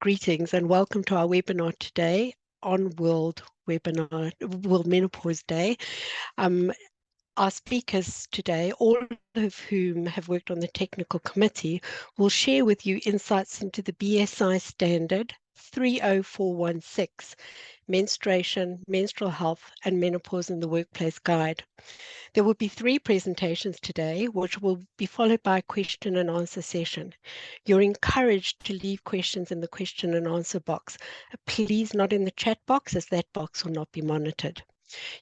Greetings and welcome to our webinar today on World Menopause Day. Our speakers today, all of whom have worked on the technical committee, will share with you insights into the BSI standard 30416, Menstruation, Menstrual Health and Menopause in the Workplace Guide. There will be 3 presentations today, which will be followed by a question and answer session. You're encouraged to leave questions in the question and answer box. Please not in the chat box, as that box will not be monitored.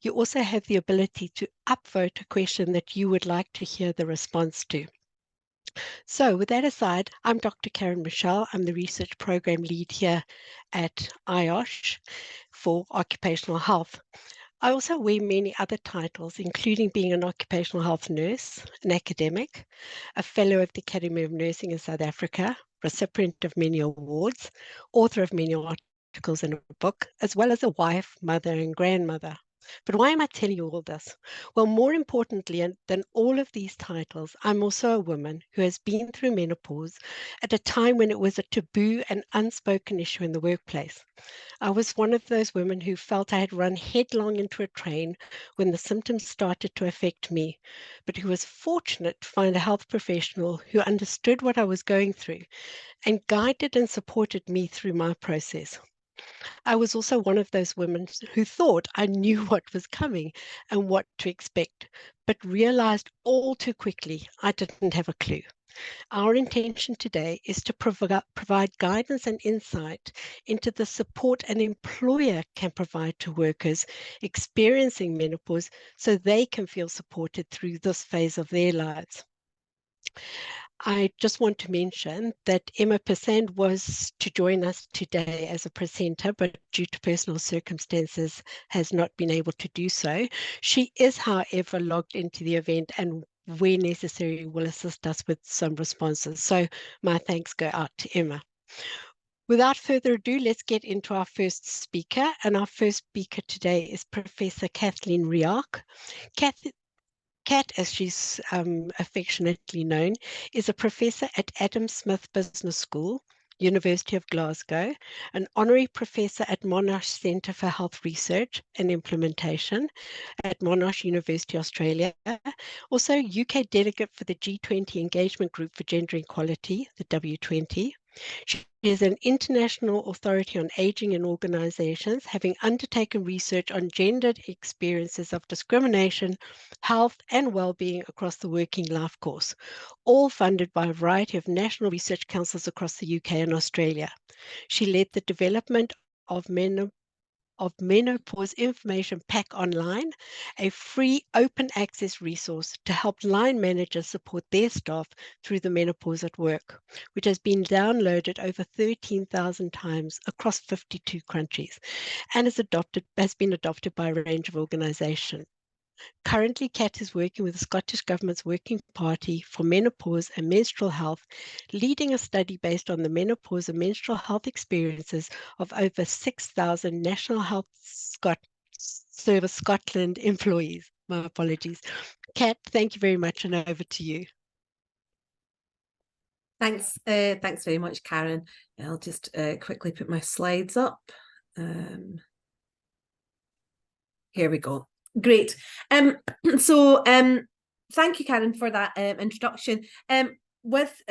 You also have the ability to upvote a question that you would like to hear the response to. So with that aside, I'm Dr. Michell. I'm the research program lead here at IOSH for occupational health. I also wear many other titles, including being an occupational health nurse, an academic, a fellow of the Academy of Nursing in South Africa, recipient of many awards, author of many articles and a book, as well as a wife, mother, and grandmother. But why am I telling you all this? Well, more importantly than all of these titles, I'm also a woman who has been through menopause at a time when it was a taboo and unspoken issue in the workplace. I was one of those women who felt I had run headlong into a train when the symptoms started to affect me, but who was fortunate to find a health professional who understood what I was going through and guided and supported me through my process. I was also one of those women who thought I knew what was coming and what to expect, but realized all too quickly I didn't have a clue. Our intention today is to provide guidance and insight into the support an employer can provide to workers experiencing menopause so they can feel supported through this phase of their lives. I just want to mention that Emma Persand was to join us today as a presenter, but due to personal circumstances has not been able to do so. She is, however, logged into the event and where necessary will assist us with some responses. So my thanks go out to Emma. Without further ado, let's get into our first speaker. And our first speaker today is Professor Kathleen Riach. Kat, as she's affectionately known, is a professor at Adam Smith Business School, University of Glasgow, an honorary professor at Monash Centre for Health Research and Implementation at Monash University, Australia, also UK delegate for the G20 Engagement Group for Gender Equality, the W20. She is an international authority on aging in organizations, having undertaken research on gendered experiences of discrimination, health, and well-being across the working life course, all funded by a variety of national research councils across the UK and Australia. She led the development of Menopause Information Pack Online, a free open access resource to help line managers support their staff through the menopause at work, which has been downloaded over 13,000 times across 52 countries and has been adopted by a range of organisations. Currently, Kat is working with the Scottish Government's Working Party for Menopause and Menstrual Health, leading a study based on the menopause and menstrual health experiences of over 6,000 National Health Service Scotland employees. My apologies. Kat, thank you very much, and over to you. Thanks very much, Karen. I'll just quickly put my slides up. Here we go. Great. So thank you, Karen, for that introduction. With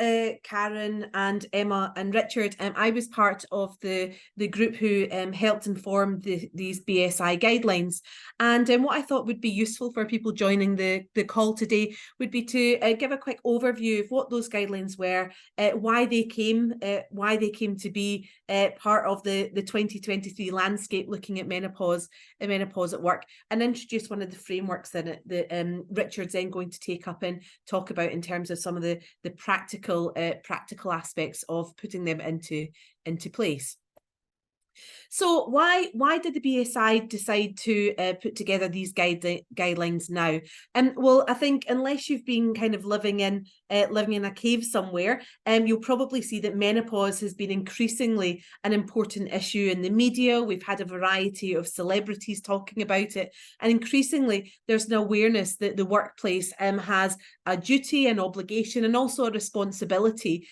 Karen and Emma and Richard, I was part of the group who helped inform these BSI guidelines. And what I thought would be useful for people joining the call today would be to give a quick overview of what those guidelines were, why they came to be part of the 2023 landscape looking at menopause at work, and introduce one of the frameworks in it that Richard's then going to take up and talk about in terms of some of the practical aspects of putting them into place. So why did the BSI decide to put together these guidelines now? Well, I think unless you've been kind of living in a cave somewhere, you'll probably see that menopause has been increasingly an important issue in the media. We've had a variety of celebrities talking about it, and increasingly there's an awareness that the workplace has a duty, an obligation, and also a responsibility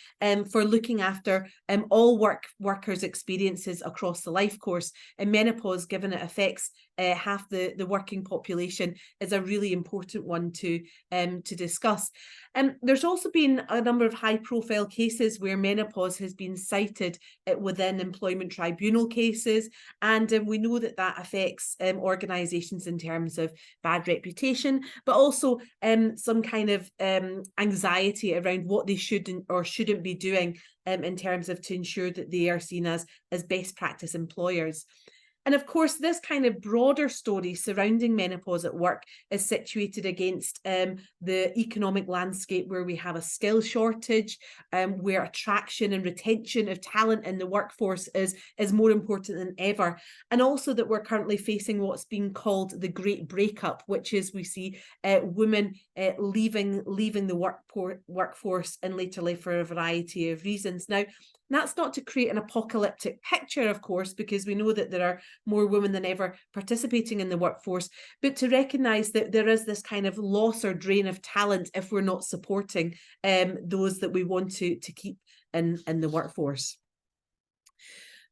for looking after all workers' experiences across the life course. And menopause, given it affects half the working population, is a really important one to discuss. There's also been a number of high-profile cases where menopause has been cited within employment tribunal cases, and we know that that affects organisations in terms of bad reputation, but also some kind of anxiety around what they should or shouldn't be doing in terms of to ensure that they are seen as best practice employers. And of course, this kind of broader story surrounding menopause at work is situated against the economic landscape where we have a skill shortage, where attraction and retention of talent in the workforce is more important than ever. And also that we're currently facing what's being called the great breakup, which is we see women leaving the workforce in later life for a variety of reasons. Now, that's not to create an apocalyptic picture, of course, because we know that there are more women than ever participating in the workforce, but to recognise that there is this kind of loss or drain of talent if we're not supporting those that we want to keep in the workforce.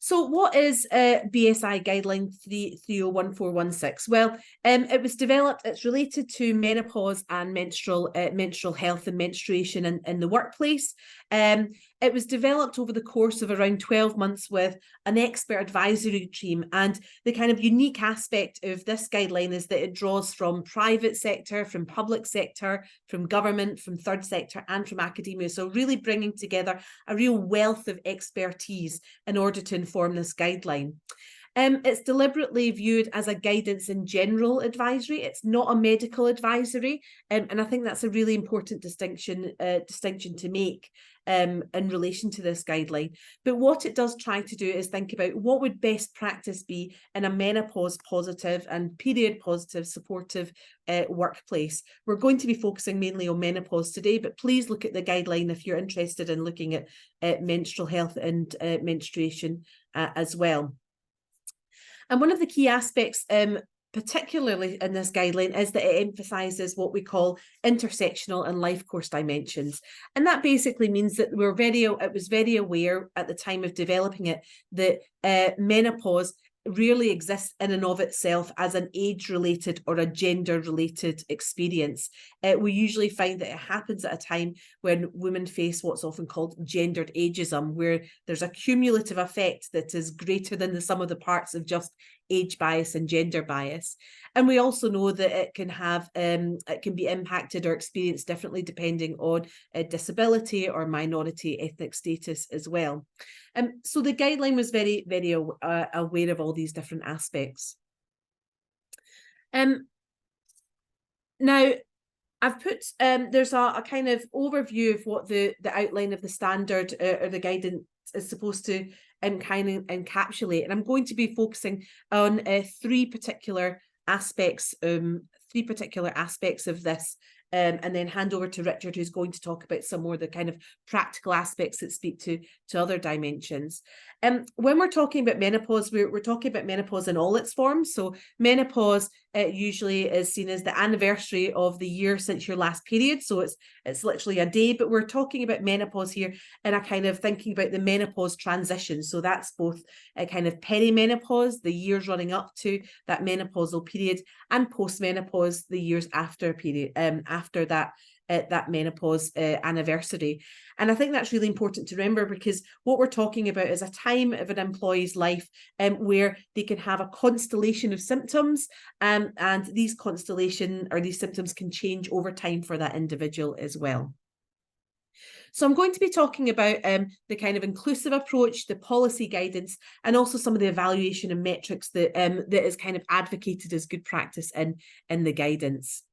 So what is BSI Guideline 301416? Well, it was developed, it's related to menopause and menstrual health and menstruation in the workplace. It was developed over the course of around 12 months with an expert advisory team, and the kind of unique aspect of this guideline is that it draws from private sector, from public sector, from government, from third sector, and from academia. So really bringing together a real wealth of expertise in order to inform this guideline. It's deliberately viewed as a guidance in general advisory. It's not a medical advisory, and I think that's a really important distinction to make in relation to this guideline. But what it does try to do is think about what would best practice be in a menopause positive and period positive supportive workplace. We're going to be focusing mainly on menopause today, but please look at the guideline if you're interested in looking at menstrual health and menstruation as well. And one of the key aspects, particularly in this guideline, is that it emphasises what we call intersectional and life course dimensions. And that basically means that it was very aware at the time of developing it that menopause rarely exists in and of itself as an age-related or a gender-related experience. We usually find that it happens at a time when women face what's often called gendered ageism, where there's a cumulative effect that is greater than the sum of the parts of just age bias and gender bias. And we also know that it can be impacted or experienced differently depending on disability or minority ethnic status as well. So the guideline was very, very aware of all these different aspects. Now, I've put, there's a kind of overview of what the outline of the standard or the guidance is supposed to kind of encapsulate. And I'm going to be focusing on three particular aspects of this, and then hand over to Richard, who's going to talk about some more of the kind of practical aspects that speak to other dimensions. When we're talking about menopause, we're talking about menopause in all its forms. So menopause usually is seen as the anniversary of the year since your last period. So it's literally a day, but we're talking about menopause here and a kind of thinking about the menopause transition. So that's both a kind of perimenopause, the years running up to that menopausal period, and postmenopause, the years after period, after that menopause anniversary. And I think that's really important to remember, because what we're talking about is a time of an employee's life where they can have a constellation of symptoms, and these symptoms can change over time for that individual as well. So I'm going to be talking about the kind of inclusive approach, the policy guidance, and also some of the evaluation and metrics that is kind of advocated as good practice in the guidance.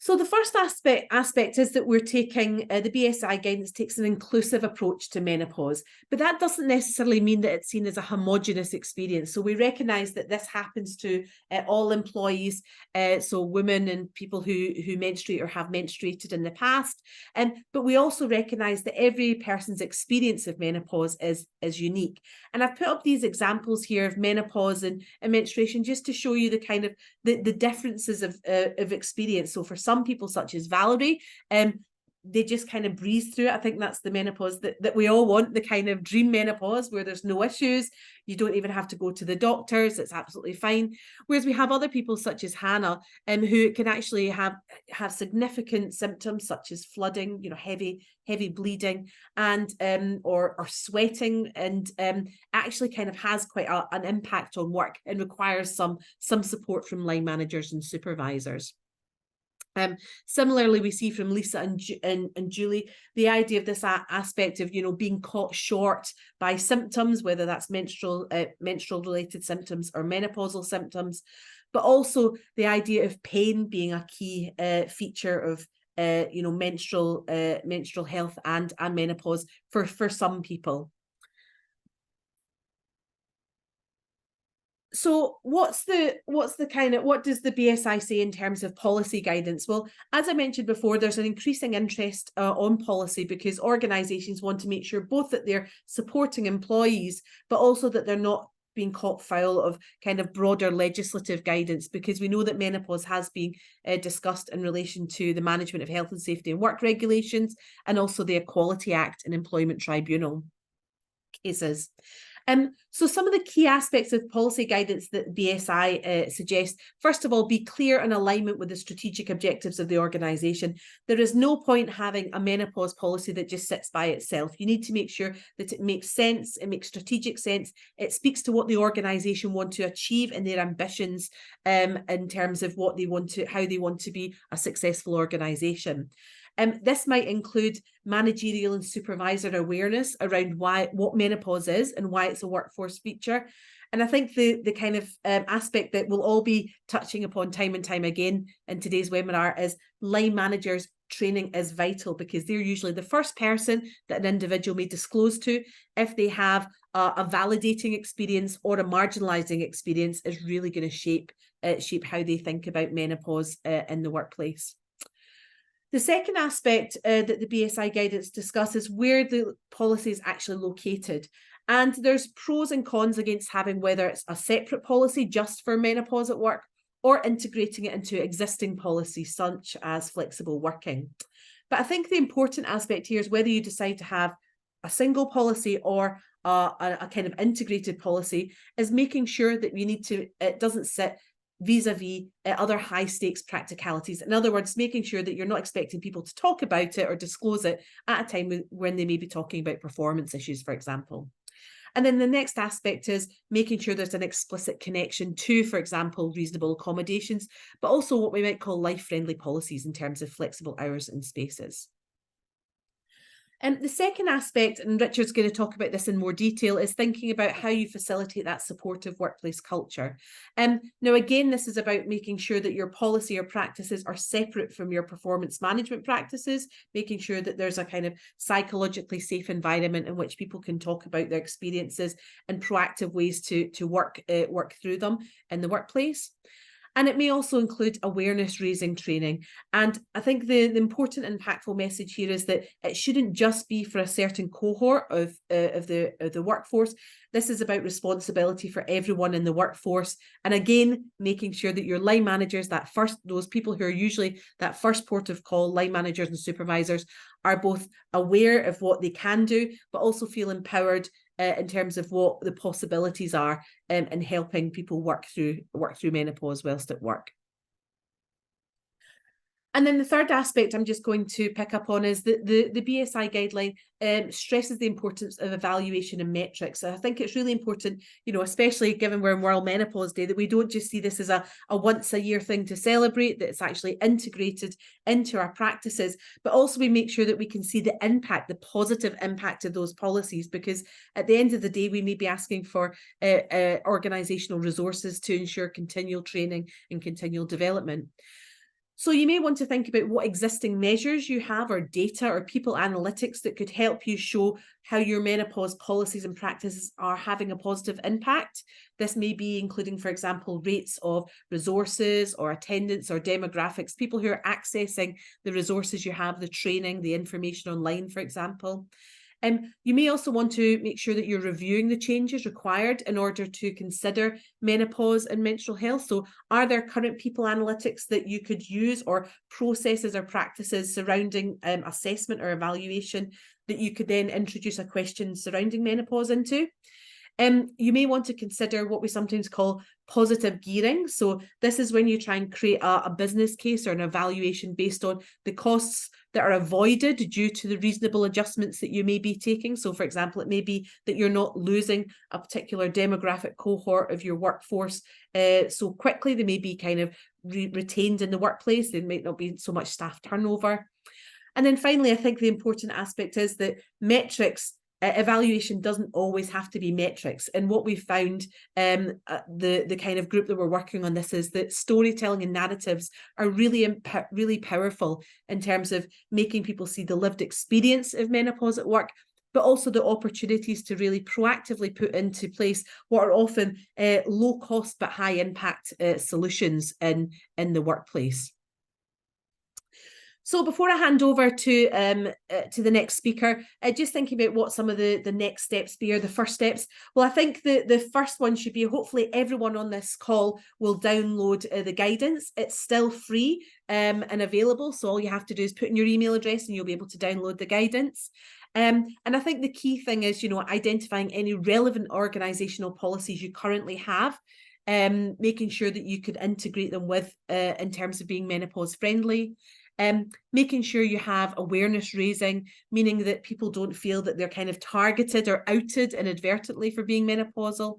So the first aspect is that we're taking, the BSI guidance takes an inclusive approach to menopause, but that doesn't necessarily mean that it's seen as a homogenous experience. So we recognise that this happens to all employees, so women and people who menstruate or have menstruated in the past, but we also recognise that every person's experience of menopause is unique. And I've put up these examples here of menopause and menstruation just to show you the kind of the differences of experience. So for some people, such as Valerie, they just kind of breeze through it. I think that's the menopause that we all want, the kind of dream menopause where there's no issues. You don't even have to go to the doctors. It's absolutely fine. Whereas we have other people such as Hannah, who can actually have significant symptoms such as flooding, heavy bleeding, and or sweating, and actually kind of has quite an impact on work and requires some support from line managers and supervisors. Similarly, we see from Lisa and Julie the idea of this aspect of being caught short by symptoms, whether that's menstrual related symptoms or menopausal symptoms, but also the idea of pain being a key feature of menstrual health and menopause for some people. So what does the BSI say in terms of policy guidance? Well, as I mentioned before, there's an increasing interest on policy because organisations want to make sure both that they're supporting employees, but also that they're not being caught foul of kind of broader legislative guidance, because we know that menopause has been discussed in relation to the management of health and safety and work regulations, and also the Equality Act and Employment Tribunal cases. So some of the key aspects of policy guidance that BSI suggests, first of all, be clear and alignment with the strategic objectives of the organisation. There is no point having a menopause policy that just sits by itself. You need to make sure that it makes sense, it makes strategic sense, it speaks to what the organisation want to achieve and their ambitions in terms of what they want to, how they want to be a successful organisation. This might include managerial and supervisor awareness around what menopause is and why it's a workforce feature. And I think the kind of aspect that we'll all be touching upon time and time again in today's webinar is line managers training is vital, because they're usually the first person that an individual may disclose to if they have a validating experience or a marginalising experience is really going to shape how they think about menopause in the workplace. The second aspect that the BSI guidance discusses where the policy is actually located. And there's pros and cons against having whether it's a separate policy just for menopause at work or integrating it into existing policies such as flexible working. But I think the important aspect here is whether you decide to have a single policy or a kind of integrated policy is making sure that it doesn't sit vis-a-vis other high stakes practicalities. In other words, making sure that you're not expecting people to talk about it or disclose it at a time when they may be talking about performance issues, for example. And then the next aspect is making sure there's an explicit connection to, for example, reasonable accommodations, but also what we might call life-friendly policies in terms of flexible hours and spaces. The second aspect, and Richard's going to talk about this in more detail, is thinking about how you facilitate that supportive workplace culture. Now, again, this is about making sure that your policy or practices are separate from your performance management practices, making sure that there's a kind of psychologically safe environment in which people can talk about their experiences and proactive ways to work through them in the workplace. And it may also include awareness raising training. And I think the important impactful message here is that it shouldn't just be for a certain cohort of the workforce. This is about responsibility for everyone in the workforce. And again, making sure that your line managers, those people who are usually that first port of call, line managers and supervisors, are both aware of what they can do, but also feel empowered in terms of what the possibilities are in helping people work through menopause whilst at work. And then the third aspect I'm just going to pick up on is that the BSI guideline stresses the importance of evaluation and metrics. I think it's really important, especially given we're in World Menopause Day, that we don't just see this as a once a year thing to celebrate, that it's actually integrated into our practices, but also we make sure that we can see the impact, the positive impact of those policies, because at the end of the day, we may be asking for organisational resources to ensure continual training and continual development. So you may want to think about what existing measures you have or data or people analytics that could help you show how your menopause policies and practices are having a positive impact. This may be including, for example, rates of resources or attendance or demographics, people who are accessing the resources you have, the training, the information online, for example. You may also want to make sure that you're reviewing the changes required in order to consider menopause and menstrual health. So are there current people analytics that you could use, or processes or practices surrounding assessment or evaluation that you could then introduce a question surrounding menopause into? You may want to consider what we sometimes call positive gearing. So this is when you try and create a business case or an evaluation based on the costs that are avoided due to the reasonable adjustments that you may be taking. So for example, it may be that you're not losing a particular demographic cohort of your workforce so quickly. They may be kind of retained in the workplace. There might not be so much staff turnover. And then finally, I think the important aspect is that metrics evaluation doesn't always have to be metrics. And what we've found, the kind of group that we're working on this, is that storytelling and narratives are really powerful in terms of making people see the lived experience of menopause at work, but also the opportunities to really proactively put into place what are often low cost but high impact solutions in the workplace. So before I hand over to the next speaker, just thinking about what some of the next steps be, or the first steps. Well, I think the first one should be, hopefully everyone on this call will download the guidance. It's still free and available. So all you have to do is put in your email address and you'll be able to download the guidance. And I think the key thing is, identifying any relevant organisational policies you currently have, making sure that you could integrate them with in terms of being menopause friendly. Making sure you have awareness raising, meaning that people don't feel that they're kind of targeted or outed inadvertently for being menopausal.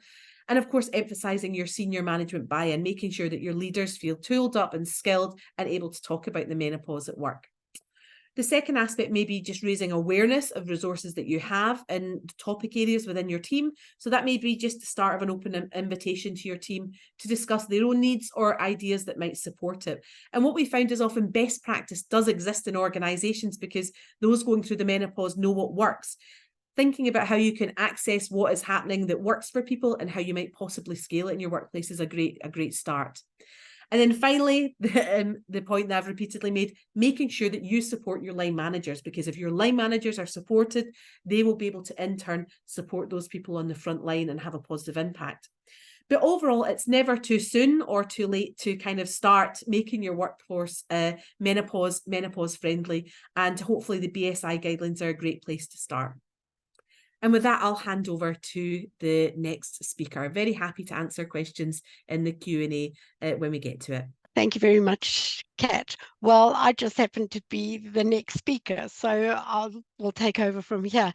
And of course, emphasising your senior management buy-in, making sure that your leaders feel tooled up and skilled and able to talk about the menopause at work. The second aspect may be just raising awareness of resources that you have in topic areas within your team. So that may be just the start of an open invitation to your team to discuss their own needs or ideas that might support it. And what we found is often best practice does exist in organisations because those going through the menopause know what works. Thinking about how you can access what is happening that works for people and how you might possibly scale it in your workplace is a great start. And then finally, the point that I've repeatedly made, making sure that you support your line managers, because if your line managers are supported, they will be able to in turn support those people on the front line and have a positive impact. But overall, it's never too soon or too late to kind of start making your workforce menopause friendly. And hopefully the BSI guidelines are a great place to start. And with that, I'll hand over to the next speaker. Very happy to answer questions in the Q&A when we get to it. Thank you very much, Kat. Well, I just happen to be the next speaker, so we'll take over from here.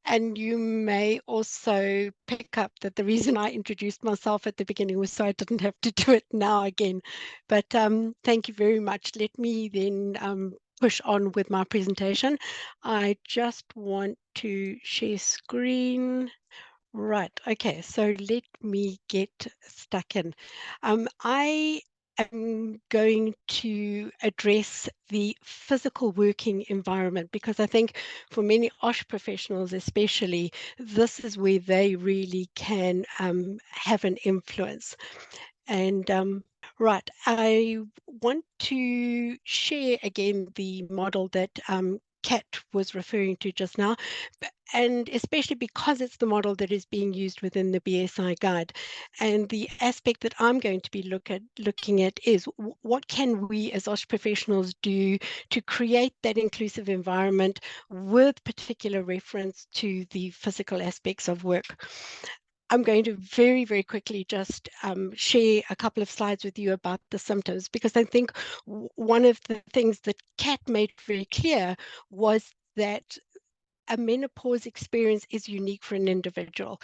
And you may also pick up that the reason I introduced myself at the beginning was so I didn't have to do it now again. But thank you very much. Let me then push on with my presentation. I just want to share screen. Right, okay, so let me get stuck in. I am going to address the physical working environment because I think for many OSH professionals especially, this is where they really can have an influence. And right, I want to share again the model that Kat was referring to just now, and especially because it's the model that is being used within the BSI guide. And the aspect that I'm going to be looking at is what can we as OSH professionals do to create that inclusive environment with particular reference to the physical aspects of work. I'm going to very, very quickly just share a couple of slides with you about the symptoms, because I think one of the things that Kat made very clear was that a menopause experience is unique for an individual.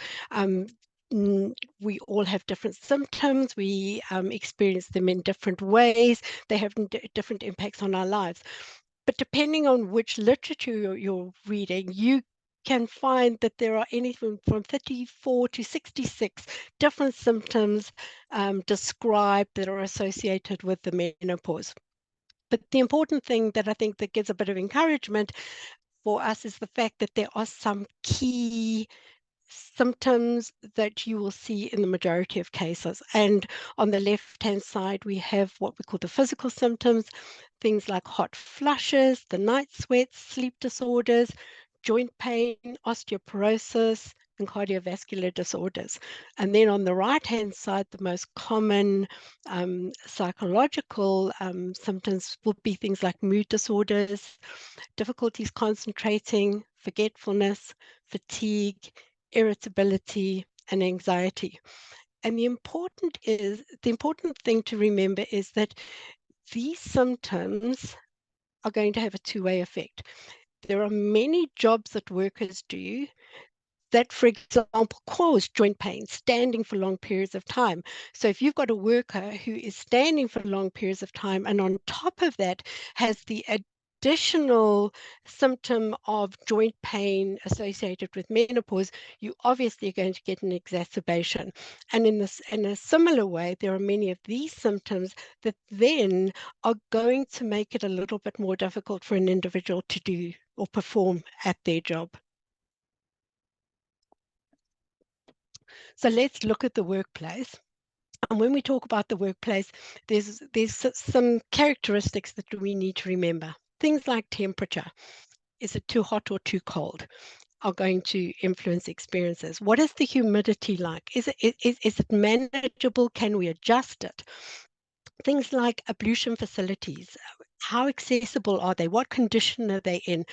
We all have different symptoms. We experience them in different ways. They have different impacts on our lives. But depending on which literature you're reading, you can find that there are anything from 34 to 66 different symptoms described that are associated with the menopause. But the important thing that I think that gives a bit of encouragement for us is the fact that there are some key symptoms that you will see in the majority of cases. And on the left-hand side, we have what we call the physical symptoms, things like hot flushes, the night sweats, sleep disorders, joint pain, osteoporosis, and cardiovascular disorders. And then on the right-hand side, the most common psychological symptoms will be things like mood disorders, difficulties concentrating, forgetfulness, fatigue, irritability, and anxiety. And the important thing to remember is that these symptoms are going to have a two-way effect. There are many jobs that workers do that, for example, cause joint pain, standing for long periods of time. So if you've got a worker who is standing for long periods of time, and on top of that has the additional symptom of joint pain associated with menopause, you obviously are going to get an exacerbation. And in a similar way, there are many of these symptoms that then are going to make it a little bit more difficult for an individual to do or perform at their job. So let's look at the workplace. And when we talk about the workplace, there's some characteristics that we need to remember. Things like temperature. Is it too hot or too cold? Are going to influence experiences. What is the humidity like? Is it manageable? Can we adjust it? Things like ablution facilities. How accessible are they? What condition are they in?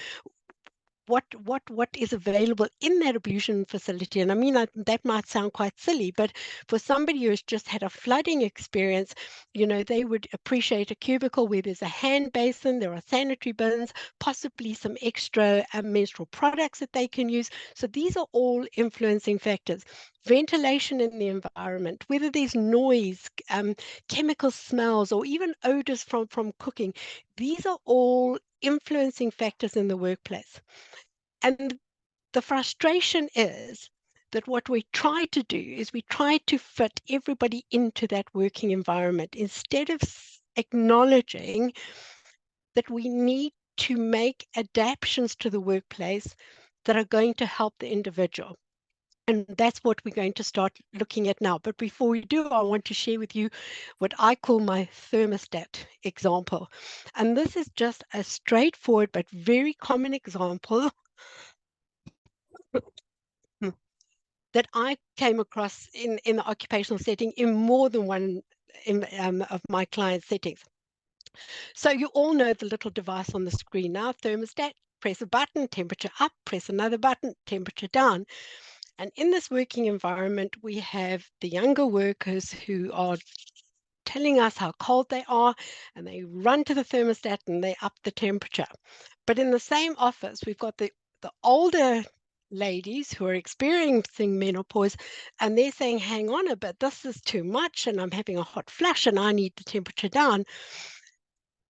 What is available in that ablution facility. And I mean, that might sound quite silly, but for somebody who's just had a flooding experience, you know, they would appreciate a cubicle where there's a hand basin, there are sanitary bins, possibly some extra menstrual products that they can use. So these are all influencing factors. Ventilation in the environment, whether there's noise, chemical smells, or even odors from cooking, these are all influencing factors in the workplace. And the frustration is that what we try to do is we try to fit everybody into that working environment instead of acknowledging that we need to make adaptations to the workplace that are going to help the individual. And that's what we're going to start looking at now. But before we do, I want to share with you what I call my thermostat example. And this is just a straightforward but very common example that I came across in the occupational setting in more than one of my client settings. So you all know the little device on the screen now, thermostat. Press a button, temperature up, press another button, temperature down. And in this working environment, we have the younger workers who are telling us how cold they are, and they run to the thermostat and they up the temperature. But in the same office, we've got the older ladies who are experiencing menopause, and they're saying, hang on a bit, this is too much, and I'm having a hot flush and I need the temperature down.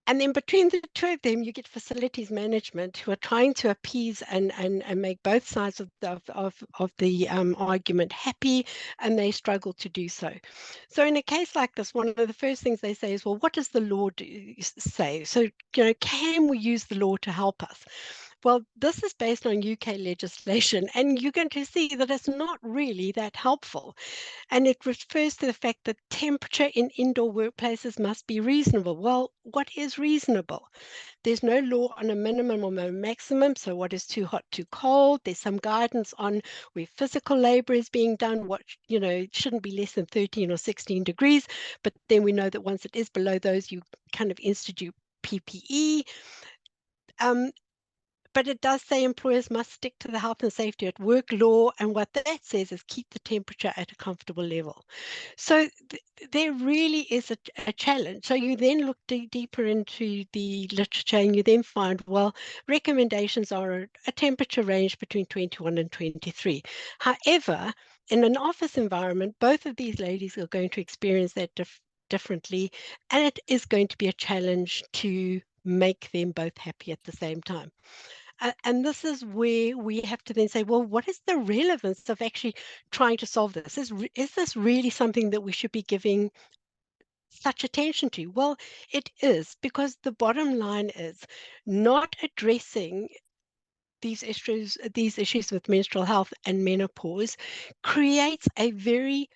And then between the two of them, you get facilities management who are trying to appease and make both sides of the argument happy, and they struggle to do so. So in a case like this, one of the first things they say is, well, what does the law say? So, you know, can we use the law to help us? Well, this is based on UK legislation, and you're going to see that it's not really that helpful. And it refers to the fact that temperature in indoor workplaces must be reasonable. Well, what is reasonable? There's no law on a minimum or a maximum. So what is too hot, too cold? There's some guidance on where physical labor is being done. What, you know, it shouldn't be less than 13 or 16 degrees. But then we know that once it is below those, you kind of institute PPE. But it does say employers must stick to the health and safety at work law, and what that says is keep the temperature at a comfortable level. So there really is a challenge. So you then look deeper into the literature, and you then find, well, recommendations are a temperature range between 21 and 23. However, in an office environment, both of these ladies are going to experience that differently, and it is going to be a challenge to make them both happy at the same time. And this is where we have to then say, well, what is the relevance of actually trying to solve this? Is this really something that we should be giving such attention to? Well, it is, because the bottom line is not addressing these issues with menstrual health and menopause creates a very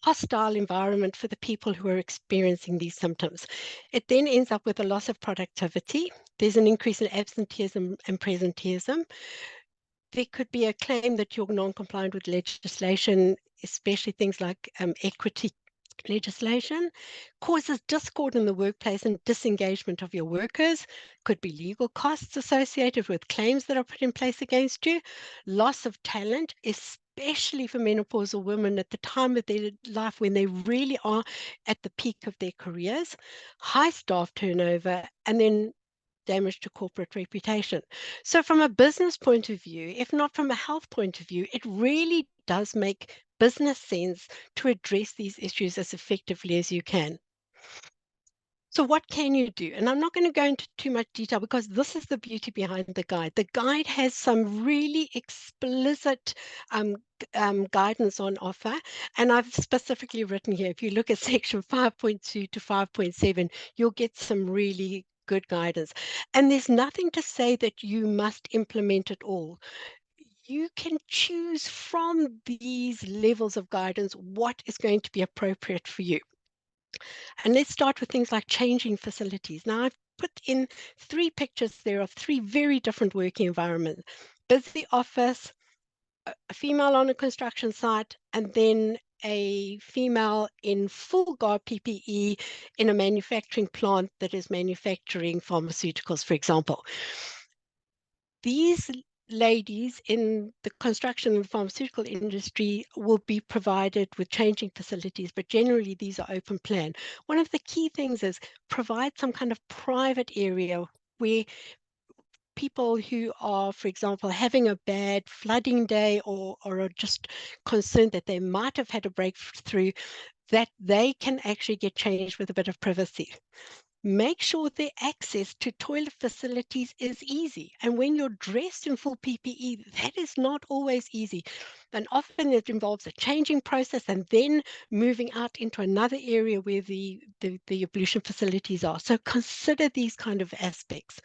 hostile environment for the people who are experiencing these symptoms. It then ends up with a loss of productivity. There's an increase in absenteeism and presenteeism. There could be a claim that you're non-compliant with legislation, especially things like equity legislation, causes discord in the workplace and disengagement of your workers. Could be legal costs associated with claims that are put in place against you, loss of talent, especially for menopausal women at the time of their life when they really are at the peak of their careers, high staff turnover, and then damage to corporate reputation. So from a business point of view, if not from a health point of view, it really does make business sense to address these issues as effectively as you can. So what can you do? And I'm not going to go into too much detail because this is the beauty behind the guide. The guide has some really explicit guidance on offer. And I've specifically written here, if you look at section 5.2 to 5.7, you'll get some really good guidance. And there's nothing to say that you must implement it all. You can choose from these levels of guidance what is going to be appropriate for you. And let's start with things like changing facilities. Now, I've put in 3 pictures there of 3 very different working environments. Busy office, a female on a construction site, and then a female in full garb PPE in a manufacturing plant that is manufacturing pharmaceuticals, for example. These ladies in the construction and pharmaceutical industry will be provided with changing facilities, but generally these are open plan. One of the key things is provide some kind of private area where people who are, for example, having a bad flooding day or are just concerned that they might have had a breakthrough, that they can actually get changed with a bit of privacy. Make sure their access to toilet facilities is easy. And when you're dressed in full PPE, that is not always easy. And often it involves a changing process and then moving out into another area where the ablution facilities are. So consider these kind of aspects.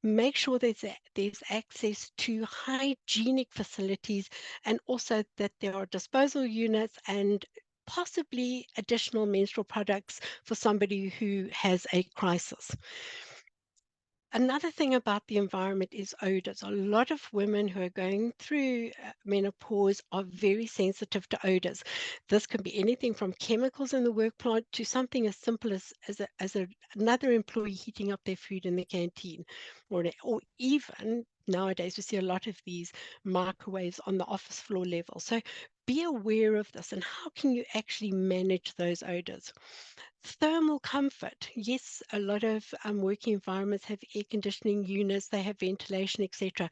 Make sure there's access to hygienic facilities, and also that there are disposal units and possibly additional menstrual products for somebody who has a crisis. Another thing about the environment is odors. A lot of women who are going through menopause are very sensitive to odors. This can be anything from chemicals in the work plant to something as simple as another employee heating up their food in the canteen, or even nowadays we see a lot of these microwaves on the office floor level. So be aware of this and how can you actually manage those odors. Thermal comfort. Yes, a lot of working environments have air conditioning units, they have ventilation, etc.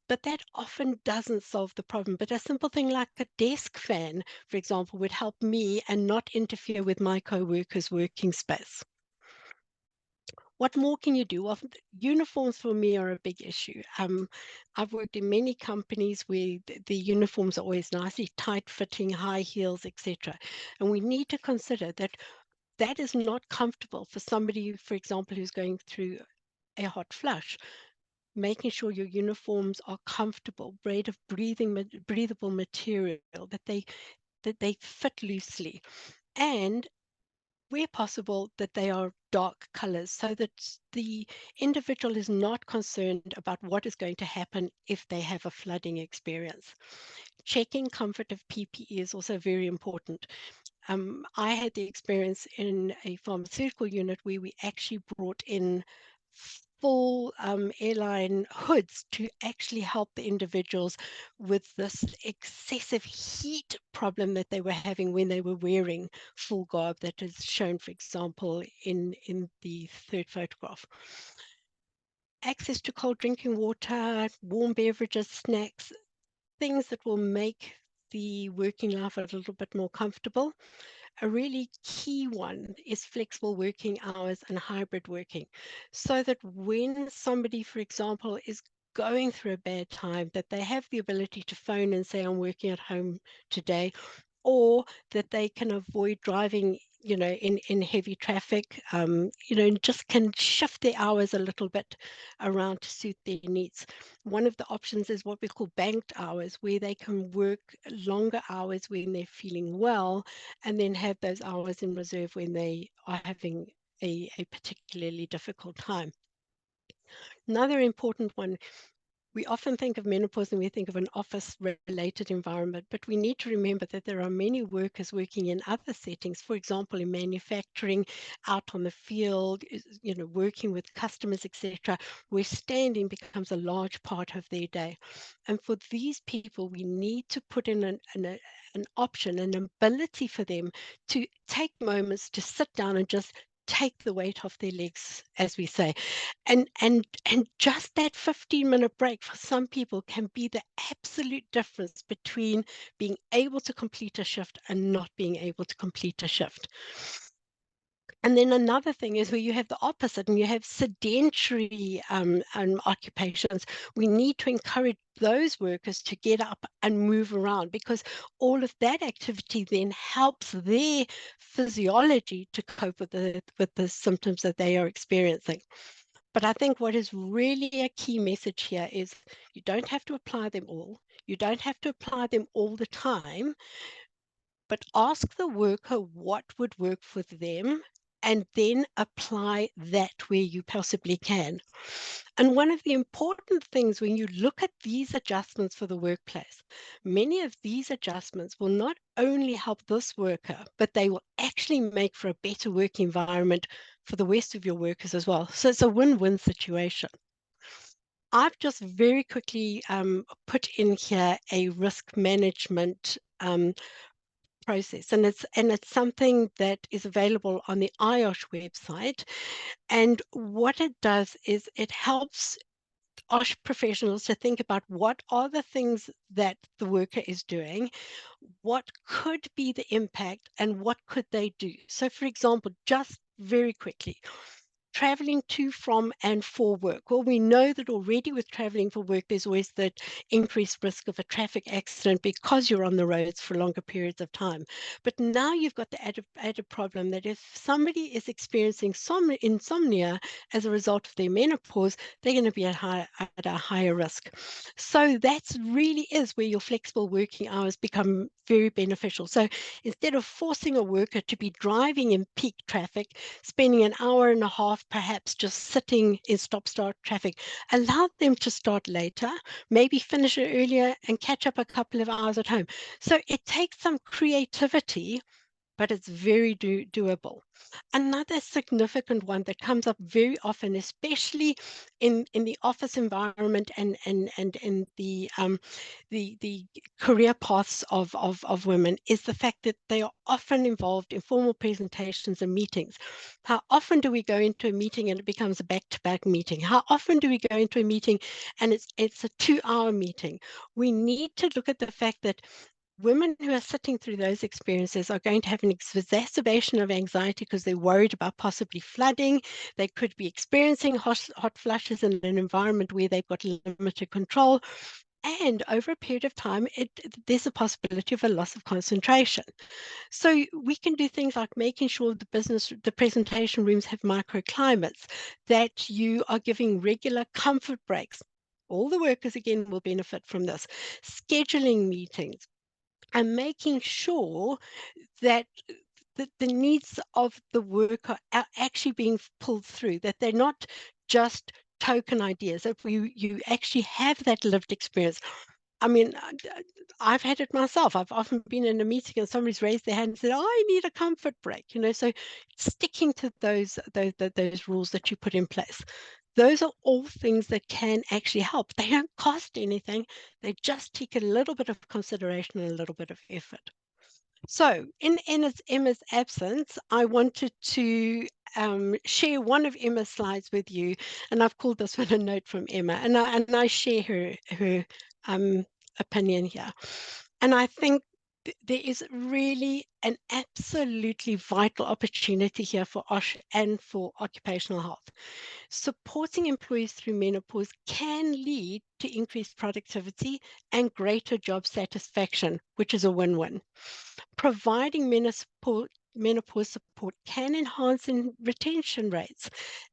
But that often doesn't solve the problem. But a simple thing like a desk fan, for example, would help me and not interfere with my co-workers' working space. What more can you do? Well, uniforms for me are a big issue. I've worked in many companies where the uniforms are always nicely tight fitting, high heels, etc. And we need to consider that that is not comfortable for somebody, for example, who's going through a hot flush. Making sure your uniforms are comfortable, made of breathable material, that they fit loosely, and where possible that they are dark colors so that the individual is not concerned about what is going to happen if they have a flooding experience. Checking comfort of PPE is also very important. I had the experience in a pharmaceutical unit where we actually brought in full airline hoods to actually help the individuals with this excessive heat problem that they were having when they were wearing full garb that is shown, for example, in the third photograph. Access to cold drinking water, warm beverages, snacks, things that will make the working life a little bit more comfortable. A really key one is flexible working hours and hybrid working, so that when somebody, for example, is going through a bad time, that they have the ability to phone and say, I'm working at home today, or that they can avoid driving in heavy traffic, and just can shift their hours a little bit around to suit their needs. One of the options is what we call banked hours, where they can work longer hours when they're feeling well, and then have those hours in reserve when they are having a particularly difficult time. Another important one, we often think of menopause and we think of an office-related environment, but we need to remember that there are many workers working in other settings, for example, in manufacturing, out on the field, working with customers, etc., where standing becomes a large part of their day. And for these people, we need to put in an option, an ability for them to take moments to sit down and just take the weight off their legs, as we say. And just that 15-minute break for some people can be the absolute difference between being able to complete a shift and not being able to complete a shift. And then another thing is where you have the opposite and you have sedentary occupations. We need to encourage those workers to get up and move around, because all of that activity then helps their physiology to cope with the symptoms that they are experiencing. But I think what is really a key message here is you don't have to apply them all. You don't have to apply them all the time, but ask the worker what would work for them and then apply that where you possibly can. And one of the important things when you look at these adjustments for the workplace, many of these adjustments will not only help this worker, but they will actually make for a better work environment for the rest of your workers as well. So it's a win-win situation. I've just very quickly put in here a risk management process, and it's something that is available on the IOSH website. And what it does is it helps OSH professionals to think about what are the things that the worker is doing, what could be the impact, and what could they do. So, for example, just very quickly, traveling to, from, and for work. Well, we know that already with traveling for work, there's always that increased risk of a traffic accident because you're on the roads for longer periods of time. But now you've got the added problem that if somebody is experiencing insomnia as a result of their menopause, they're going to be at a higher risk. So that really is where your flexible working hours become very beneficial. So instead of forcing a worker to be driving in peak traffic, spending an hour and a half perhaps just sitting in stop-start traffic, allow them to start later, maybe finish it earlier and catch up a couple of hours at home. So it takes some creativity, but it's very doable. Another significant one that comes up very often, especially in the office environment and in the career paths of women, is the fact that they are often involved in formal presentations and meetings. How often do we go into a meeting and it becomes a back-to-back meeting? How often do we go into a meeting and it's a 2-hour meeting? We need to look at the fact that women who are sitting through those experiences are going to have an exacerbation of anxiety because they're worried about possibly flooding. They could be experiencing hot flushes in an environment where they've got limited control. And over a period of time, there's a possibility of a loss of concentration. So we can do things like making sure the presentation rooms have microclimates, that you are giving regular comfort breaks. All the workers, again, will benefit from this. Scheduling meetings, and making sure that the needs of the worker are actually being pulled through, that they're not just token ideas, that you actually have that lived experience. I mean, I've had it myself. I've often been in a meeting and somebody's raised their hand and said, "Oh, I need a comfort break," so sticking to those rules that you put in place. Those are all things that can actually help. They don't cost anything. They just take a little bit of consideration and a little bit of effort. So in Emma's absence, I wanted to share one of Emma's slides with you, and I've called this one a note from Emma, and I share her opinion here. And I think there is really an absolutely vital opportunity here for OSH and for occupational health. Supporting employees through menopause can lead to increased productivity and greater job satisfaction, which is a win-win. Providing menopause support can enhance retention rates,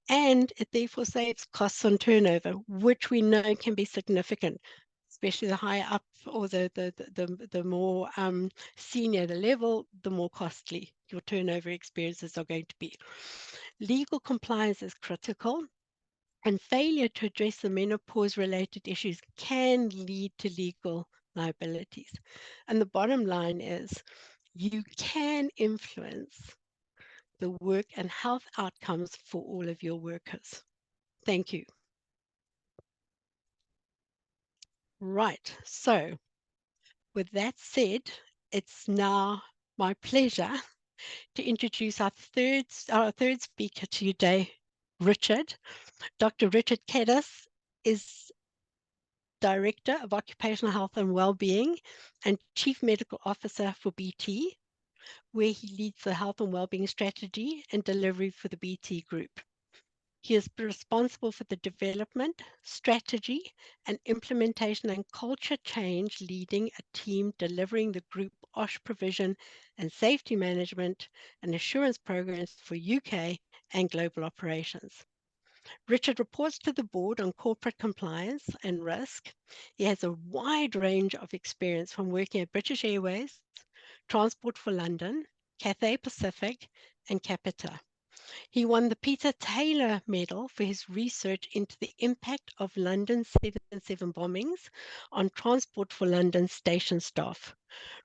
and it therefore saves costs on turnover, which we know can be significant, especially the higher up or the more senior the level, the more costly your turnover experiences are going to be. Legal compliance is critical, and failure to address the menopause-related issues can lead to legal liabilities. And the bottom line is you can influence the work and health outcomes for all of your workers. Thank you. Right, so with that said, it's now my pleasure to introduce our third speaker today, Richard. Dr. Richard Caddis is Director of Occupational Health and Wellbeing and Chief Medical Officer for BT, where he leads the health and wellbeing strategy and delivery for the BT Group. He is responsible for the development, strategy, and implementation and culture change, leading a team delivering the group OSH provision and safety management and assurance programs for UK and global operations. Richard reports to the board on corporate compliance and risk. He has a wide range of experience from working at British Airways, Transport for London, Cathay Pacific, and Capita. He won the Peter Taylor Medal for his research into the impact of London 7/7 bombings on Transport for London station staff.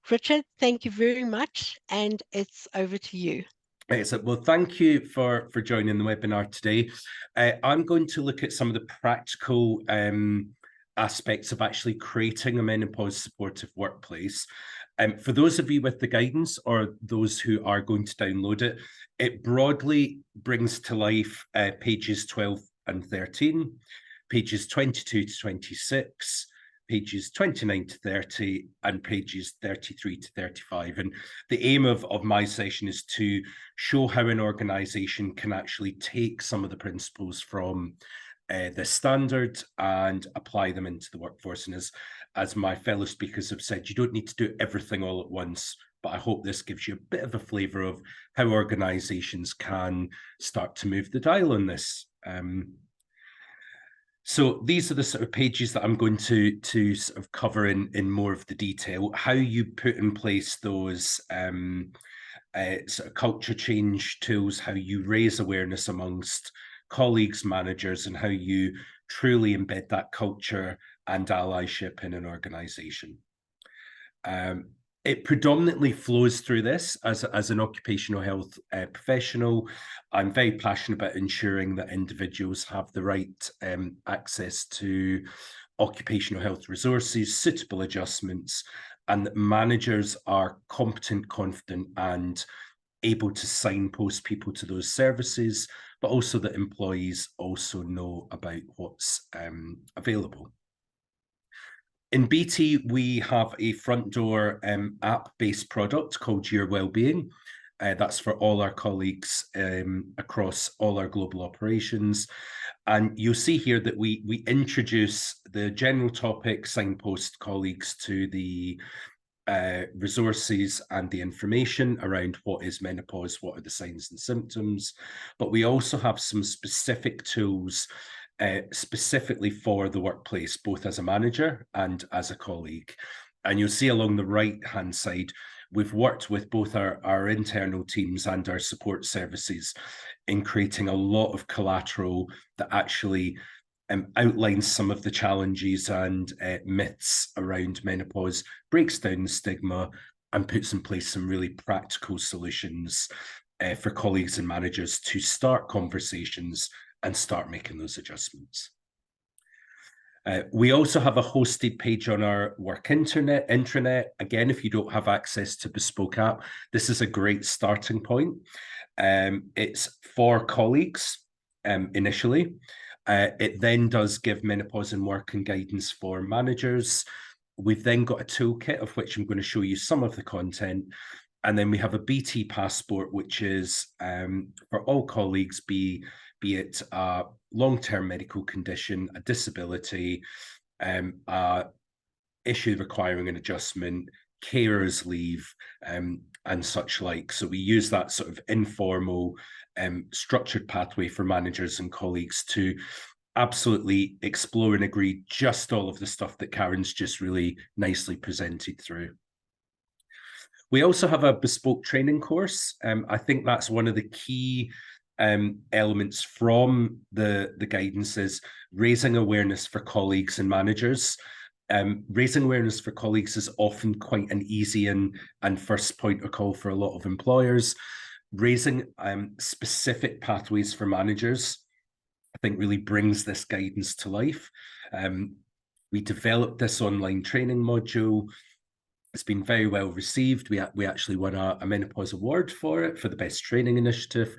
Richard, thank you very much, and it's over to you. Excellent. Well, thank you for joining the webinar today. I'm going to look at some of the practical aspects of actually creating a menopause supportive workplace. For those of you with the guidance or those who are going to download it, it broadly brings to life pages 12 and 13, pages 22 to 26, pages 29 to 30, and pages 33 to 35. And the aim of my session is to show how an organisation can actually take some of the principles from the standard and apply them into the workforce. And as my fellow speakers have said, you don't need to do everything all at once, but I hope this gives you a bit of a flavour of how organisations can start to move the dial on this. So these are the sort of pages that I'm going to sort of cover in more of the detail, how you put in place those sort of culture change tools, how you raise awareness amongst colleagues, managers, and how you truly embed that culture and allyship in an organisation. It predominantly flows through this as an occupational health professional. I'm very passionate about ensuring that individuals have the right access to occupational health resources, suitable adjustments, and that managers are competent, confident, and able to signpost people to those services, but also that employees also know about what's available. In BT, we have a front door app-based product called Your Wellbeing. That's for all our colleagues across all our global operations. And you'll see here that we introduce the general topic, signpost colleagues to the resources and the information around what is menopause, what are the signs and symptoms. But we also have some specific tools specifically for the workplace, both as a manager and as a colleague. And you'll see along the right-hand side, we've worked with both our internal teams and our support services in creating a lot of collateral that actually outlines some of the challenges and myths around menopause, breaks down the stigma, and puts in place some really practical solutions for colleagues and managers to start conversations and start making those adjustments. We also have a hosted page on our work intranet. Again, if you don't have access to bespoke app, this is a great starting point. It's for colleagues initially. It then does give menopause and work and guidance for managers. We've then got a toolkit of which I'm going to show you some of the content. And then we have a BT passport, which is for all colleagues, be it a long-term medical condition, a disability, a issue requiring an adjustment, carers leave, and such like. So we use that sort of informal, structured pathway for managers and colleagues to absolutely explore and agree just all of the stuff that Karen's just really nicely presented through. We also have a bespoke training course. I think that's one of the key elements from the guidance is raising awareness for colleagues and managers. Raising awareness for colleagues is often quite an easy and first point of call for a lot of employers. Raising specific pathways for managers, I think, really brings this guidance to life. We developed this online training module. It's been very well received. We actually won a Menopause award for it, for the best training initiative.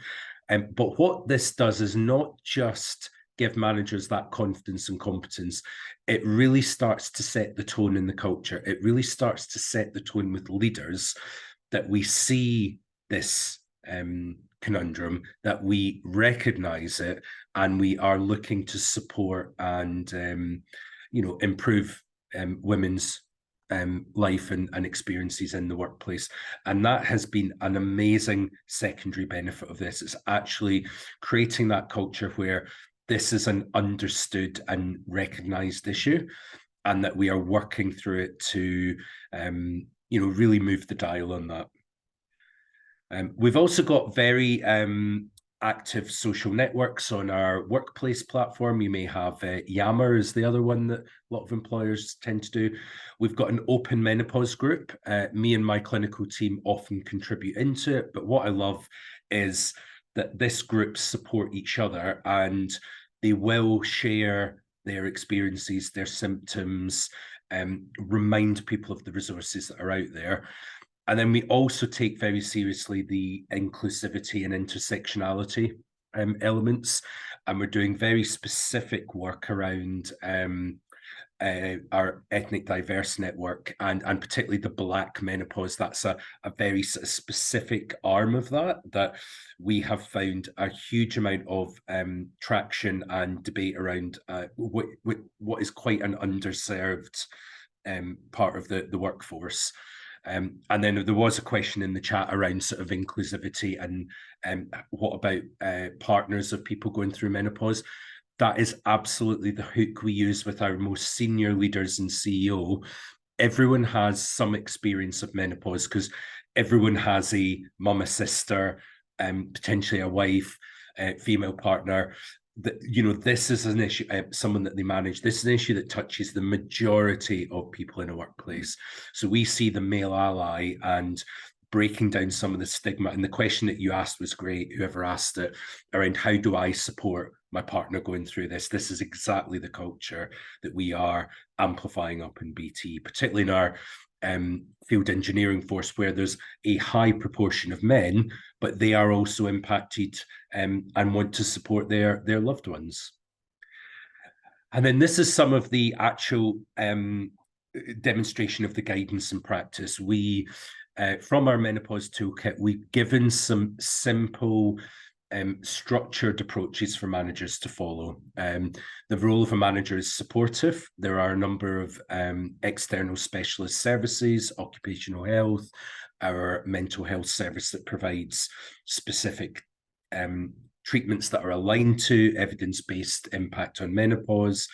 But what this does is not just give managers that confidence and competence. It really starts to set the tone in the culture. It really starts to set the tone with leaders that we see this conundrum, that we recognize it, and we are looking to support and improve women's life and experiences in the workplace. And that has been an amazing secondary benefit of this. It's actually creating that culture where this is an understood and recognized issue, and that we are working through it to really move the dial on that. We've also got very active social networks on our workplace platform. You may have Yammer is the other one that a lot of employers tend to do. We've got an open menopause group. Me and my clinical team often contribute into it, but what I love is that this group support each other, and they will share their experiences, their symptoms, remind people of the resources that are out there. And then we also take very seriously the inclusivity and intersectionality elements, and we're doing very specific work around our ethnic diverse network, and particularly the Black menopause. That's a very specific arm of that we have found a huge amount of traction and debate around what is quite an underserved part of the workforce. And then there was a question in the chat around sort of inclusivity and what about partners of people going through menopause. That is absolutely the hook we use with our most senior leaders and CEO. Everyone has some experience of menopause because everyone has a mum, a sister, potentially a wife, female partner. This is an issue, someone that they manage. This is an issue that touches the majority of people in a workplace. So we see the male ally and breaking down some of the stigma. And the question that you asked was great, whoever asked it, around how do I support my partner going through this? This is exactly the culture that we are amplifying up in BT, particularly in our field engineering force, where there's a high proportion of men, but they are also impacted and want to support their loved ones. And then this is some of the actual demonstration of the guidance and practice. We, from our menopause toolkit, we've given some simple structured approaches for managers to follow. The role of a manager is supportive. There are a number of external specialist services, occupational health, our mental health service that provides specific treatments that are aligned to evidence-based impact on menopause.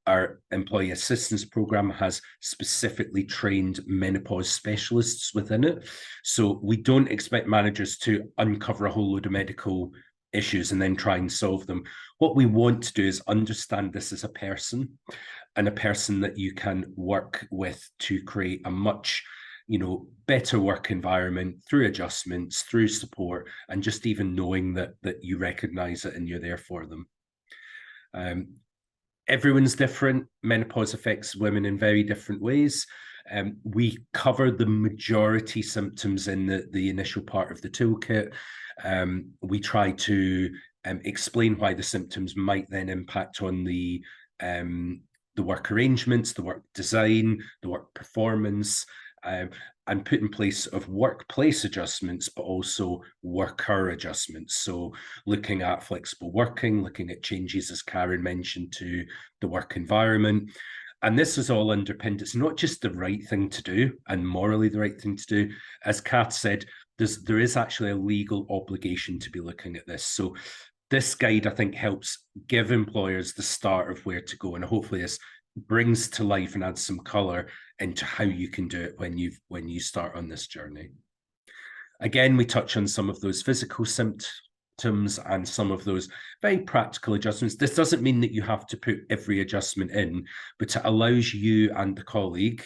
Our employee assistance program has specifically trained menopause specialists within it. So we don't expect managers to uncover a whole load of medical issues and then try and solve them. What we want to do is understand this as a person, and a person that you can work with to create a much better work environment through adjustments, through support, and just even knowing that you recognize it and you're there for them. Everyone's different. Menopause affects women in very different ways. We cover the majority symptoms in the initial part of the toolkit. We try to explain why the symptoms might then impact on the the work arrangements, the work design, the work performance, and put in place of workplace adjustments, but also worker adjustments. So looking at flexible working, looking at changes, as Karen mentioned, to the work environment. And this is all underpinned. It's not just the right thing to do and morally the right thing to do. As Kath said, there is actually a legal obligation to be looking at this. So this guide, I think, helps give employers the start of where to go. And hopefully this brings to life and adds some colour into how you can do it when you start on this journey. Again, we touch on some of those physical symptoms and some of those very practical adjustments. This doesn't mean that you have to put every adjustment in, but it allows you and the colleague,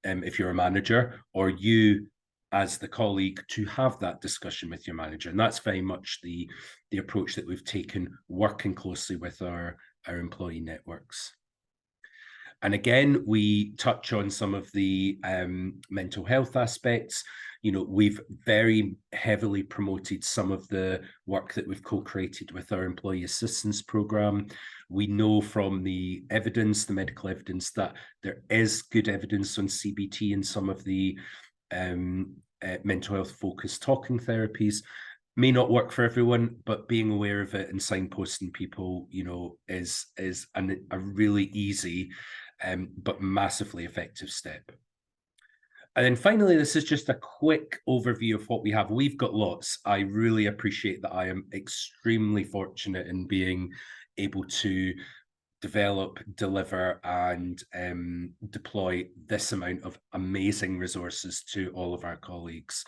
if you're a manager, or you as the colleague, to have that discussion with your manager. And that's very much the approach that we've taken, working closely with our employee networks. And again, we touch on some of the mental health aspects. You know, we've very heavily promoted some of the work that we've co-created with our employee assistance program. We know from the evidence, the medical evidence, that there is good evidence on CBT in some of the mental health focused talking therapies. May not work for everyone, but being aware of it and signposting people, you know, is a really easy but massively effective step. And then finally, this is just a quick overview of what we have. We've got lots. I really appreciate that. I am extremely fortunate in being able to develop, deliver, and deploy this amount of amazing resources to all of our colleagues.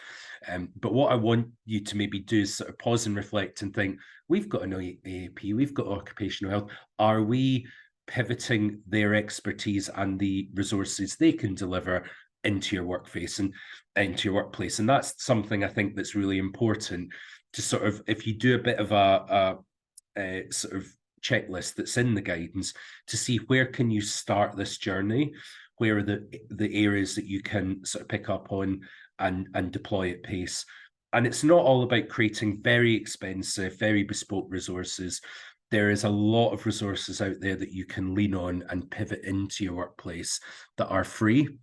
But what I want you to maybe do is sort of pause and reflect and think, we've got an AAP, we've got occupational health. Are we pivoting their expertise and the resources they can deliver into your workplace and into your workplace? And that's something I think that's really important to sort of, if you do a bit of a sort of checklist that's in the guidance, to see where can you start this journey, where are the areas that you can sort of pick up on and deploy at pace. And it's not all about creating very expensive, very bespoke resources. There is a lot of resources out there that you can lean on and pivot into your workplace that are free.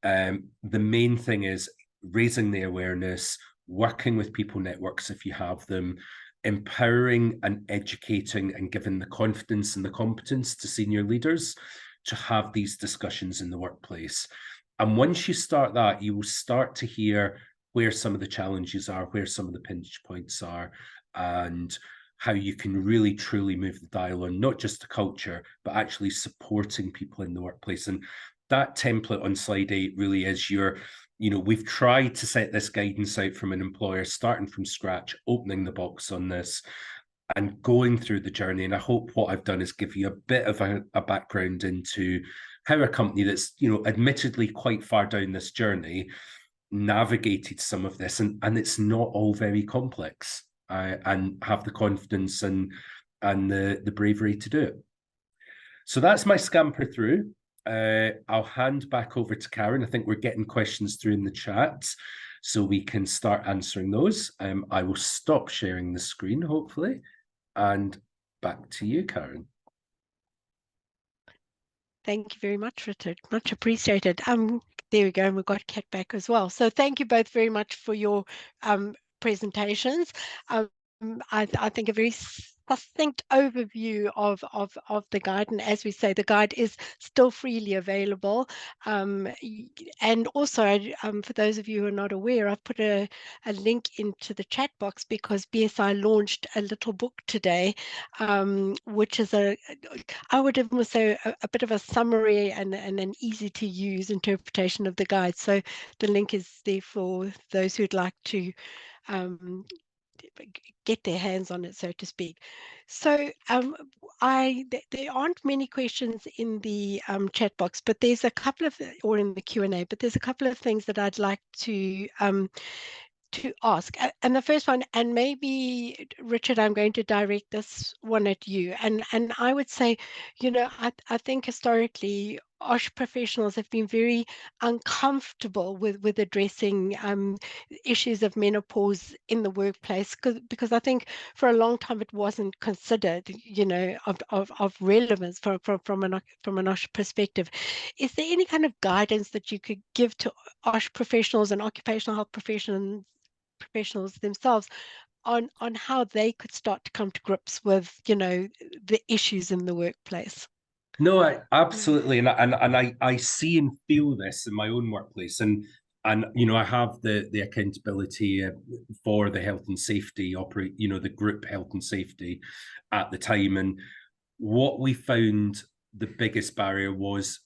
The main thing is raising the awareness, working with people networks if you have them, empowering and educating and giving the confidence and the competence to senior leaders to have these discussions in the workplace. And once you start that, you will start to hear where some of the challenges are, where some of the pinch points are, and how you can really truly move the dial on not just the culture, but actually supporting people in the workplace. And that template on slide 8 really is your, you know, we've tried to set this guidance out from an employer, starting from scratch, opening the box on this and going through the journey. And I hope what I've done is give you a bit of a background into how a company that's, you know, admittedly quite far down this journey navigated some of this. And it's not all very complex, and have the confidence and the bravery to do it. So that's my scamper through. I'll hand back over to Karen. I think we're getting questions through in the chat, so we can start answering those. I will stop sharing the screen, hopefully, and back to you, Karen. Thank you very much, Richard. Much appreciated. There we go, and we've got Kat back as well. So thank you both very much for your presentations. I think a very succinct overview of the guide, and as we say, the guide is still freely available, and also for those of you who are not aware, I've put a link into the chat box because BSI launched a little book today, which is I would almost say a bit of a summary and an easy to use interpretation of the guide. So the link is there for those who'd like to get their hands on it, so to speak. So there aren't many questions in the chat box, but there's a couple of, or in the Q&A, but there's a couple of things that I'd like to ask. And the first one, and maybe Richard, I'm going to direct this one at you. And I would say, you know, I think historically OSH professionals have been very uncomfortable with addressing issues of menopause in the workplace, because I think for a long time it wasn't considered, of relevance from an OSH perspective. Is there any kind of guidance that you could give to OSH professionals and occupational health professionals themselves on how they could start to come to grips with, the issues in the workplace? No, absolutely, and I see and feel this in my own workplace, and I have the accountability for the health and safety the group health and safety at the time, and what we found the biggest barrier was,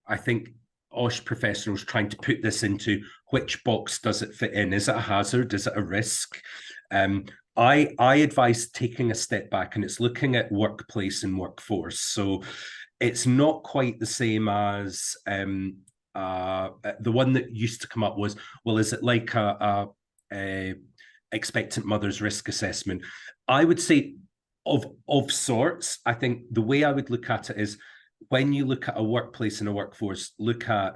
I think, OSH professionals trying to put this into which box does it fit in? Is it a hazard? Is it a risk? I advise taking a step back, and it's looking at workplace and workforce. So it's not quite the same as the one that used to come up was, well, is it like a expectant mother's risk assessment? I would say of sorts. I think the way I would look at it is, when you look at a workplace and a workforce, look at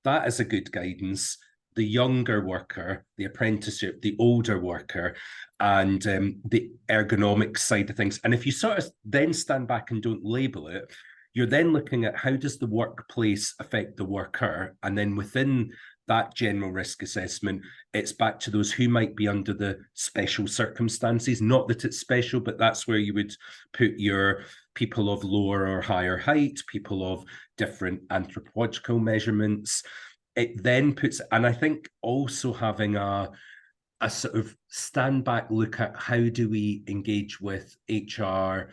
that as a good guidance, the younger worker, the apprenticeship, the older worker, and the ergonomic side of things. And if you sort of then stand back and don't label it, you're then looking at how does the workplace affect the worker, and then within that general risk assessment, it's back to those who might be under the special circumstances. Not that it's special, but that's where you would put your people of lower or higher height, people of different anthropological measurements. It then puts, and I think also having a sort of stand back look at how do we engage with HR,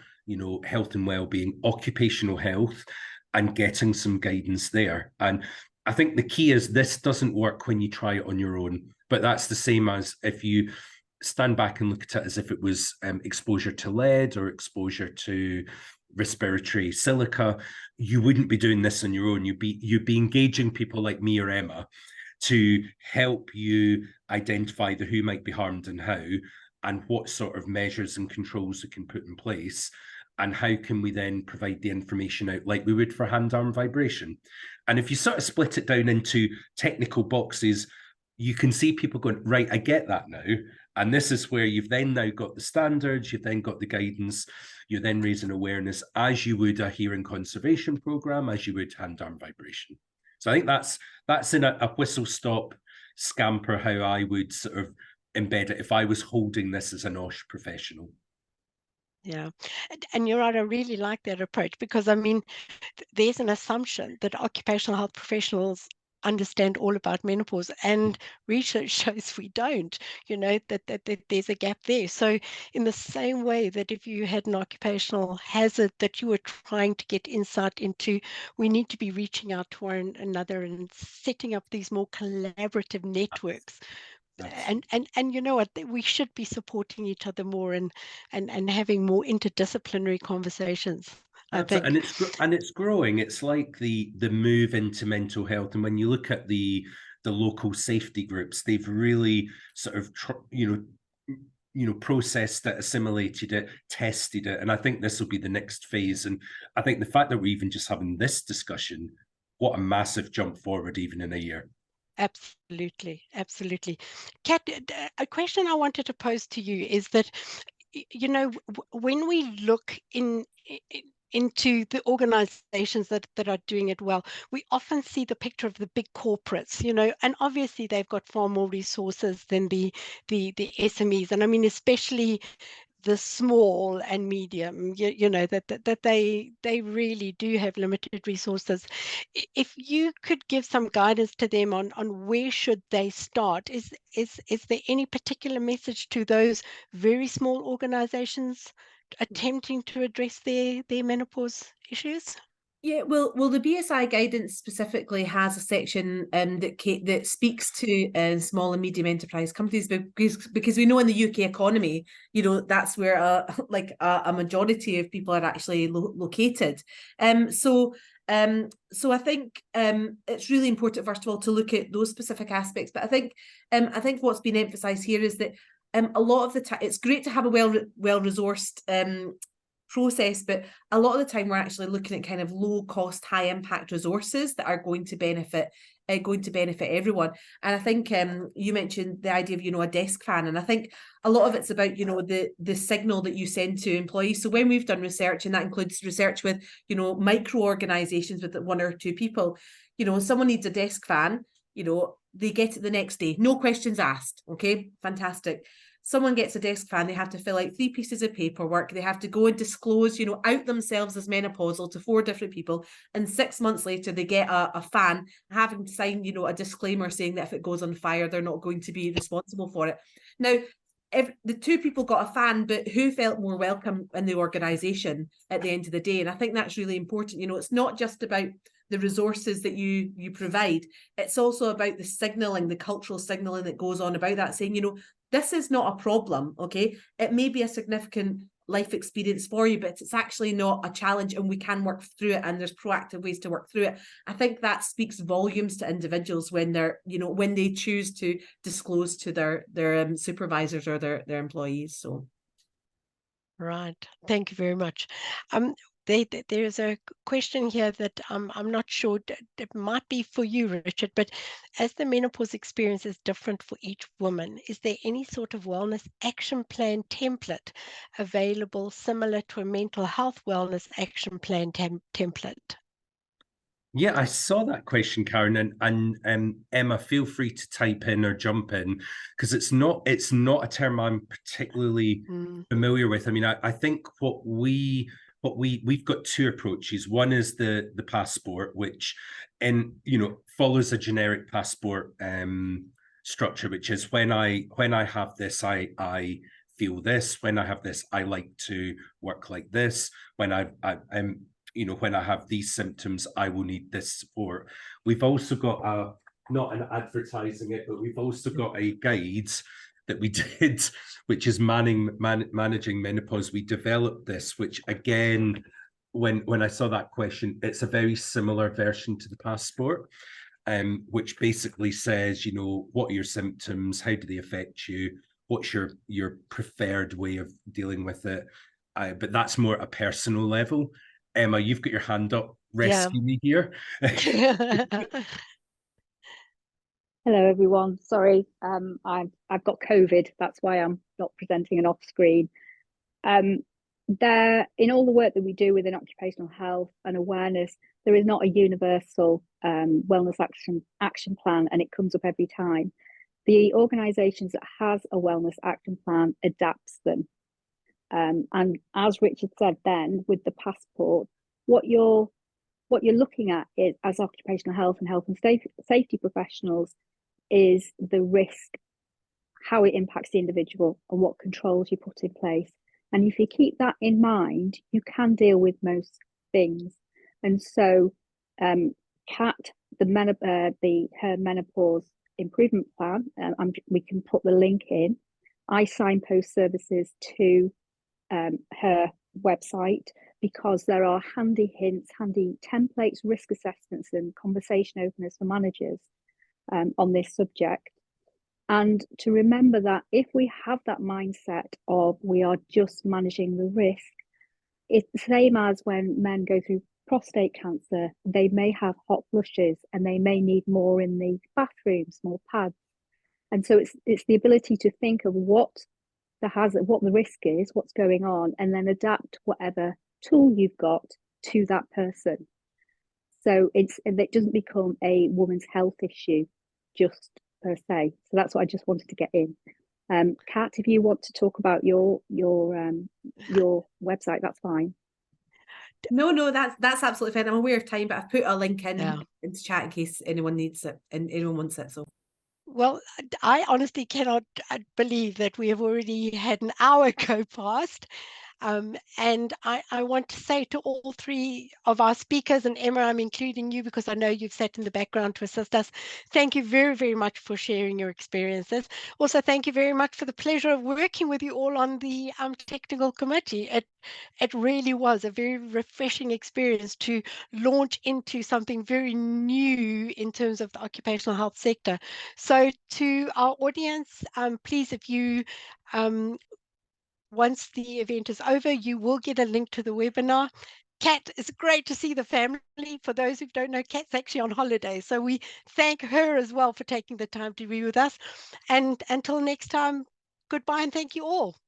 health and wellbeing, occupational health, and getting some guidance there. And I think the key is this doesn't work when you try it on your own, but that's the same as if you stand back and look at it as if it was exposure to lead or exposure to respiratory silica. You wouldn't be doing this on your own. You'd be engaging people like me or Emma to help you identify the who might be harmed and how, and what sort of measures and controls we can put in place, and how can we then provide the information out like we would for hand-arm vibration. And if you sort of split it down into technical boxes, you can see people going, right, I get that now. And this is where you've then now got the standards, you've then got the guidance, you're then raising awareness as you would a hearing conservation program, as you would hand-arm vibration. So I think that's in a whistle-stop scamper how I would sort of embed it if I was holding this as an OSH professional. Yeah, and you're right, I really like that approach, because I mean, there's an assumption that occupational health professionals understand all about menopause, and research shows we don't, that there's a gap there. So in the same way that if you had an occupational hazard that you were trying to get insight into, we need to be reaching out to one another and setting up these more collaborative networks. And you know what, we should be supporting each other more, and having more interdisciplinary conversations, I think. And it's growing. It's like the move into mental health, and when you look at the local safety groups, they've really sort of processed it, assimilated it, tested it, and I think this will be the next phase. And I think the fact that we're even just having this discussion, what a massive jump forward even in a year. Absolutely. Kat, a question I wanted to pose to you is that, when we look into the organizations that are doing it well, we often see the picture of the big corporates, and obviously they've got far more resources than the SMEs. And I mean, especially the small and medium, that they really do have limited resources. If you could give some guidance to them on where should they start, is there any particular message to those very small organizations attempting to address their menopause issues? Yeah, well, the BSI guidance specifically has a section that speaks to small and medium enterprise companies, because we know in the UK economy, that's where a majority of people are actually located. So I think it's really important, first of all, to look at those specific aspects. But I think what's been emphasised here is that a lot of the time it's great to have a well resourced process, but a lot of the time we're actually looking at kind of low cost, high impact resources that are going to benefit everyone. And I think you mentioned the idea of, you know, a desk fan, and I think a lot of it's about, you know, the signal that you send to employees. So when we've done research, and that includes research with, you know, micro organizations with 1 or 2 people, you know, someone needs a desk fan, you know, they get it the next day, no questions asked. Okay, fantastic. Someone gets a desk fan, they have to fill out 3 pieces of paperwork, they have to go and disclose, you know, out themselves as menopausal to 4 different people, and 6 months later they get a fan, having to sign, you know, a disclaimer saying that if it goes on fire, they're not going to be responsible for it. Now, if the 2 people got a fan, but who felt more welcome in the organisation at the end of the day? And I think that's really important. You know, it's not just about the resources that you provide, it's also about the signalling, the cultural signalling that goes on about that, saying, you know, this is not a problem, okay? It may be a significant life experience for you, but it's actually not a challenge, and we can work through it, and there's proactive ways to work through it. I think that speaks volumes to individuals when they're, you know, when they choose to disclose to their supervisors or their employees. So Right. Thank you very much. There's a question here that I'm not sure, it might be for you, Richard, but as the menopause experience is different for each woman, is there any sort of wellness action plan template available similar to a mental health wellness action plan template? Yeah, I saw that question, Karen, and Emma, feel free to type in or jump in, because it's not a term I'm particularly familiar with. I mean, I think we've got 2 approaches. One is the passport, which follows a generic passport structure, which is when I have this, I feel this. When I have this, I like to work like this. When when I have these symptoms, I will need this support. We've also got not an advertising it, but we've also got a guide that we did, which is managing menopause. We developed this, which again, when I saw that question, it's a very similar version to the passport, which basically says, you know, what are your symptoms? How do they affect you? What's your preferred way of dealing with it? But that's more at a personal level. Emma, you've got your hand up. Rescue me here. Hello, everyone. Sorry, I've got COVID. That's why I'm not presenting and off screen. In all the work that we do within occupational health and awareness, there is not a universal wellness action plan, and it comes up every time. The organisations that has a wellness action plan adapts them. And as Richard said then, with the passport, what you're looking at is, as occupational health and safety professionals, is the risk, how it impacts the individual, and what controls you put in place. And if you keep that in mind, you can deal with most things. And so Kat, her menopause improvement plan, we can put the link in. I signpost services to her website, because there are handy hints, handy templates, risk assessments, and conversation openers for managers on this subject. And to remember that if we have that mindset of we are just managing the risk, it's the same as when men go through prostate cancer, they may have hot flushes and they may need more in the bathrooms, more pads. And so it's the ability to think of what the hazard, what the risk is, what's going on, and then adapt whatever tool you've got to that person. So it doesn't become a woman's health issue just per se. So that's what I just wanted to get in. Kat, if you want to talk about your website, that's fine. No, that's absolutely fine. I'm aware of time, but I've put a link into chat in case anyone needs it and anyone wants it. So. Well, I honestly cannot believe that we have already had an hour go past. And I want to say to all 3 of our speakers, and Emma, I'm including you because I know you've sat in the background to assist us. Thank you very, very much for sharing your experiences. Also, thank you very much for the pleasure of working with you all on the technical committee. It really was a very refreshing experience to launch into something very new in terms of the occupational health sector. So to our audience, please, if you once the event is over, you will get a link to the webinar. Kat, it's great to see the family. For those who don't know, Kat's actually on holiday. So we thank her as well for taking the time to be with us. And until next time, goodbye and thank you all.